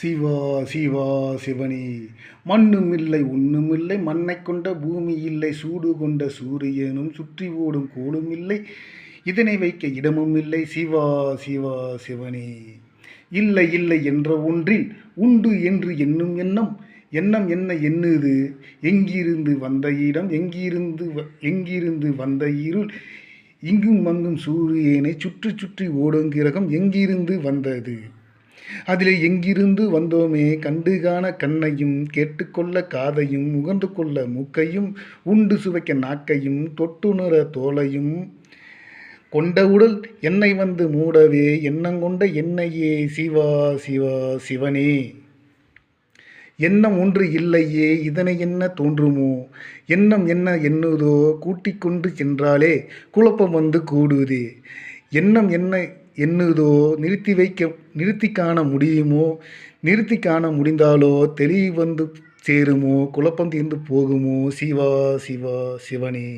சிவா சிவா சிவனே. மண்ணுமில்லை ஒண்ணுமில்லை மண்ணைக் கொண்ட பூமி இல்லை, சூடு கொண்ட சூரியனும் சுற்றி ஓடும் கோளுமில்லை, இதனை வைக்க இடமும் இல்லை. சிவா சிவா சிவனே. இல்லை இல்லை என்ற ஒன்றில் உண்டு என்று எண்ணும் எண்ணம், எண்ணம் என்ன எண்ணுது? எங்கிருந்து வந்த இடம், எங்கிருந்து வந்த இருள், இங்கும் அங்கும் சூரியனை சுற்றி சுற்றி ஓடும் கிரகம் எங்கிருந்து வந்தது? அதிலே எங்கிருந்து வந்தோமே, கண்டு காண கண்ணையும், கேட்டுக்கொள்ள காதையும், முகந்து கொள்ள மூக்கையும், உண்டு சுவைக்க நாக்கையும், தொட்டுணர தோலையும் கொண்ட உடல் என்னை வந்து மூடவே, எண்ணங்கொண்ட என்னையே. சிவா சிவா சிவனே. எண்ணம் ஒன்று இல்லையே, இதனை என்ன தோன்றுமோ? எண்ணம் என்ன எண்ணுதோ, கூட்டிக் கொண்டு சென்றாலே குழப்பம் வந்து கூடுதே. எண்ணம் என்ன எண்ணுதோ, நிறுத்தி காண முடியுமோ? நிறுத்தி காண முடிந்தாலோ தெளிவு வந்து சேருமோ? குழப்பம் தீர்ந்து போகுமோ? சிவா சிவா சிவனே.